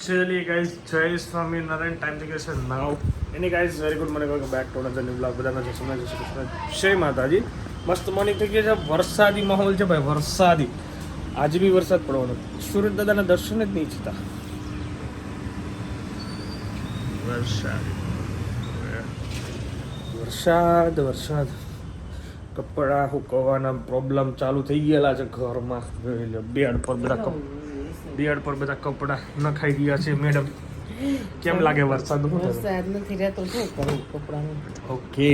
Actually, guys, Jai Swaminarayan. Time થઈ ગયો છે now. Any guys, very good morning. Welcome back to another new vlog. બધાને જય શ્રી કૃષ્ણ. જય માતાજી. મસ્ત મોર્નિંગ થઈ ગઈ છે. વરસાદી માહોલ છે ભાઈ, વરસાદી. આજે બી વરસાદ પડવાનો. સુરત દાદાના દર્શન જ નહીં થતા. વરસાદ. કપડા સુકવવાના પ્રોબ્લેમ ચાલુ થઈ ગયેલા છે ઘરમાં. બેડ પર બધા કપડા નખાઈ ગયા છે. મેડમ કેમ લાગે વરસાદ નથી રહેતો શું કરું કપડાનું. ઓકે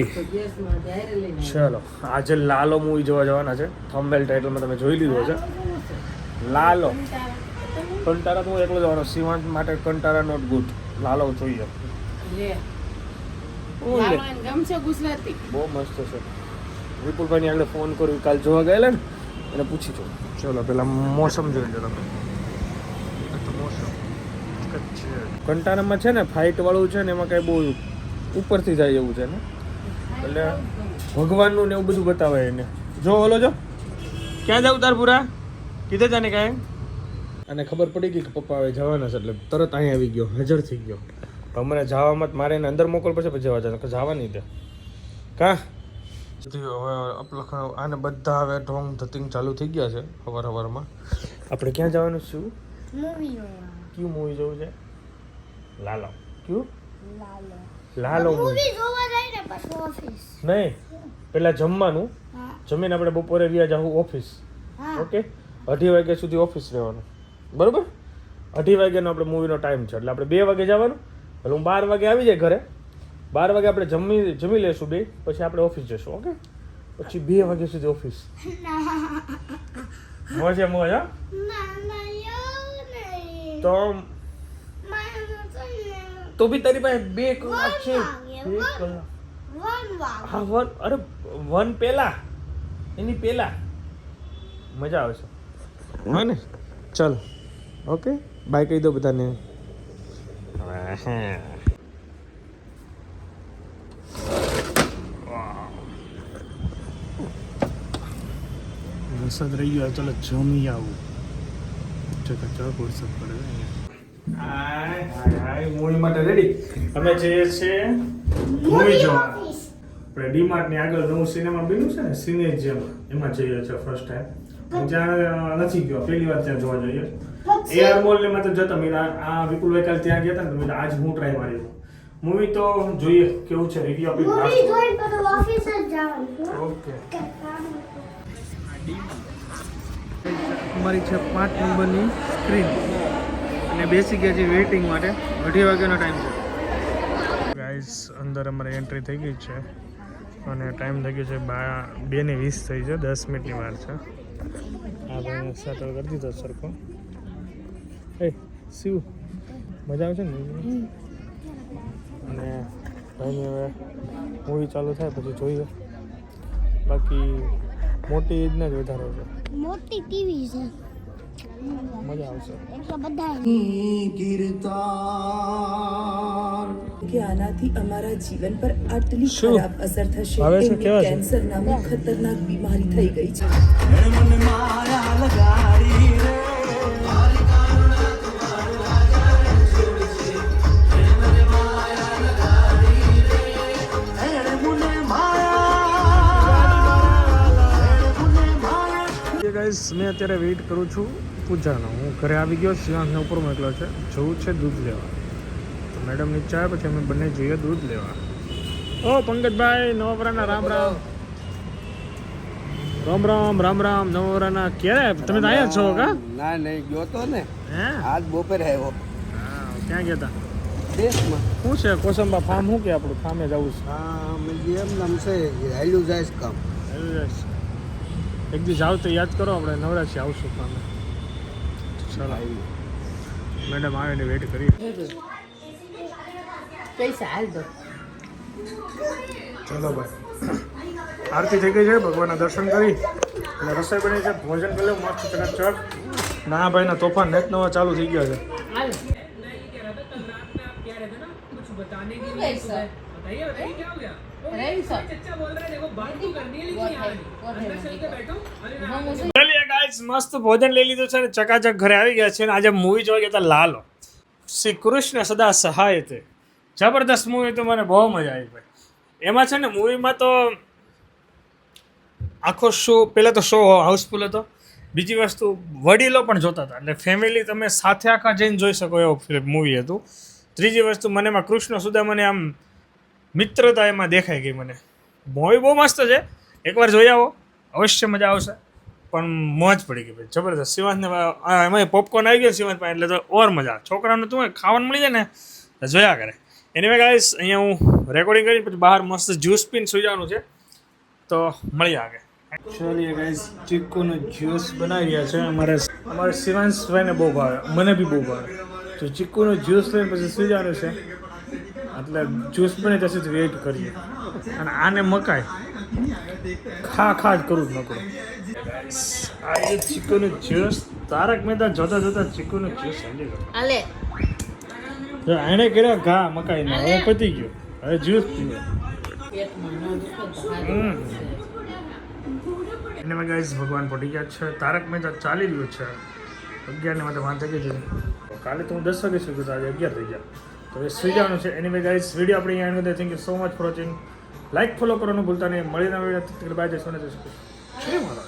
ચલો આજે લાલો મૂવી જોવા જવાના છે. થંબનેલ ટાઇટલમાં તમે જોઈ લીધો છે લાલો. કંટારા તો હું એકલો જવાનો. શિવાંત માટે કંટારા નોટ ગુડ. લાલો જોઈએ. ગમશે ગુજરાતી બહુ મસ્ત છે. વિપુલભાઈની આગળ ફોન કર્યો કાલ જોવા ગયેલા ને એને પૂછી જો. ચલો પેલા મોસમ જોઈ લો તમે. કંટારામાં છે ને ફાઇટ વાળું છે ને એમાં કઈ બહુ ઉપરથી જાય એવું છે ને એટલે ભગવાનનું ને એવું બધું બતાવે એને. જો ઓલો જો ક્યાં જાવ તાર પૂરા કીધે જાને કાંઈ. અને ખબર પડી ગઈ કે પપ્પા હવે જવાના છે એટલે તરત અહીં આવી ગયો, હાજર થઈ ગયો. હમણાં જવામાં મારે એને અંદર મોકલ પડશે પછી જવા જવાનું જવા નહીં દે કાં. હવે આને બધા હવે ઢોંગ ધતિંગ ચાલુ થઈ ગયા છે સવારમાં. આપણે ક્યાં જવાનું છું? કયું મૂવી જોવું છે? લાલો. કયું? લાલો મૂવી જોવા જાય ને પછી ઓફિસ નહીં પેલા જમવાનું જમીને આપણે બપોરે વ્યા જાવ ઓફિસ. ઓકે 2:30 વાગ્યા સુધી ઓફિસ રહેવાનું બરોબર. 2:30 વાગ્યાનો આપણે મૂવીનો ટાઈમ છે એટલે આપણે 2 વાગે જવાનું. એટલે હું 12 વાગે આવી જાય ઘરે. 12 વાગે આપણે જમી લેશું બે પછી આપણે ઓફિસ જશું. ઓકે પછી 2 વાગ્યા સુધી ઓફિસ. મોજે મોજ. હા તો બી તારી પાસે 2 કલાક છે. 2 કલાક હા અરે 1 પહેલા એની પહેલા મજા આવશે હા ને. ચાલ ઓકે બાય કહી દો બધાને. વરસાદ રહી ગયો. ચાલો જમી આવું. ચકાચક વરસાદ પડે. મૂવી માટે રેડી. અમે જઈએ છીએ મૂવી જોવા. આપણે ડીમાર્ટ ની આગળ નવું સિનેમા બન્યું છે ને સિનેજેમ એમાં જઈએ છીએ ફર્સ્ટ ટાઈમ. ત્યાં નથી ગયો પહેલી વાર ત્યાં જોવા જઈએ. એઆર મોલ ને માં તો જતા મેં આ વિપુલભાઈ કાલ ત્યાં ગયા હતા ને તો આજ હું ટ્રાય મારી. મૂવી તો જોઈએ કેવું છે રિવ્યુ આપી. ઓકે અમારી છે 5 નંબરની સ્ક્રીન અને બેસી ગયા છે વેઇટિંગ માટે. 2:30 વાગ્યાનો ટાઈમ છે ગાઈસ. અંદર અમારે એન્ટ્રી થઈ ગઈ છે અને ટાઈમ થઈ ગયો છે 2:20 થઈ છે. 10 મિનિટની વાર છે. આ ભાઈને સેટલ કરી દીધો સરખો. એ શિવ મજા આવે છે ને. અને ભાઈને હવે મૂવી ચાલુ થાય પછી જોઈએ. બાકી મોટી ઈદને જ વધારે છે. મોટી ટીવી છે મજા આવશે. એટલે બધા કે આનાથી અમારા જીવન પર આટલી શું? ખરાબ અસર થશે હવે શું એવી કહેવાય છે? કેન્સર નામની ખતરનાક બીમારી થઈ ગઈ છે. ગાઈસ મેં અત્યારે વેઇટ કરું છું પૂજાનો. હું ઘરે આવી ગયો. શિવાંશને ઉપર મોકલ્યો છે. જવું છે દૂધ લેવા. તો મેડમ નીચે આવે પછી અમે બંને જઈએ દૂધ લેવા. ઓ પંકજભાઈ નવવરાના રામ રામ. રામ રામ રામ રામ નવવરાના. ક્યારે તમે તો અહીંયા જ છો કા? ના નહીં ગયો તો ને હે આજ બપોરે આવ્યો. હા ક્યાં ગયા હતા? દેશમાં શું છે કોસંબા ફાર્મ? શું કે આપણું ફાર્મે જવું છે? હા એમ નામ છે હાલ્યું જાય છે કામ. એક દિવસ આવ તો યાદ કરો. આપણે નવરાશી આવશું ફાર્મે. ચાલો મેડમ આવે ને વેઇટ કરી. પૈસા હાલ દો. ચલો ભાઈ આરતી થઈ ગઈ છે. ભગવાનના દર્શન કરી અને રસોઈ બની છે. ભોજન કરી લો મસ્ત ચકાચક. ના ભાઈના તોફાન નેટ નવા ચાલુ થઈ ગયા છે. હાલ ચલિए ગાઈસ મસ્ત ભોજન લઈ લીધું છે અને ચકાચક ઘરે આવી ગયા છે. અને આજે મૂવી જોવા ગયા હતા લાલો. શ્રી કૃષ્ણ સદા સહાય તે જબરદસ્ત મૂવી તો મને બહુ મજા આવી ભાઈ એમાં છે ને મૂવીમાં તો આખો શો પહેલાં તો શો હાઉસફુલ હતો બીજી વસ્તુ વડીલો પણ જોતા હતા એટલે ફેમિલી તમે સાથે આખા જઈને જોઈ શકો એવો મૂવી હતું ત્રીજી વસ્તુ મને એમાં કૃષ્ણ સુધા મને આમ મિત્રતા એમાં દેખાઈ ગઈ મને મૂવી બહુ મસ્ત છે એકવાર જોઈ આવો અવશ્ય મજા આવશે પણ મોજ પડી ગઈ ભાઈ જબરદસ્ત શિવાંતને એમાં પોપકોર્ન આવી ગયો શિવાંત પાસે એટલે તો ઓર મજા છોકરાઓને તું ખાવાનું મળી જાય ને તો જોયા કરે એની ગાઈસ અહીંયા હું રેકોર્ડિંગ કરી પછી બહાર મસ્ત જ્યુસ પીને સુઈ જવાનું છે તો મળીએ આગળ ચલીએ ગાઈસ ચીકુનો જ્યુસ બનાવી રહ્યા છે અમારે શિવાંશભાઈને બહુ ભાવે મને બી બહુ ભાવે તો ચીકુનો જ્યુસ લઈને પછી સુઈ જવાનું છે એટલે જ્યુસ બને ત્યાં સુધી વેઇટ કરીએ અને આને મકાઈ ખા જ કરું જ નકરું આ એ ચીકુનું જ્યુસ તારક મહેતા જોતા જોતા ચીકુનું જ્યુસ સમજી ગયો આલે એણે કર્યા ઘા મકાઈના હવે પતી ગયો હવે જ્યુસ પીવે પેટમાં ન દુખે તો સારું. એને મેં ગાઈઝ ભગવાન પડી ગયા છે તારક મહેતા ચાલી રહ્યું છે 11 ને માટે વાંચે કે છે કાલે તો હું 10 વાગે સુઈ ગયો આજે 11 થઈ ગયા તો હવે સુઈ જવાનું છે એની મેં ગાઈઝ વિડીયો આપણે અહીંયા and thank you so much for watching like follow કરવાનું ભૂલતા નહીં મળી ના વિડીયો બાય જય સોને જય શ્રી કૃષ્ણ. જય માતા.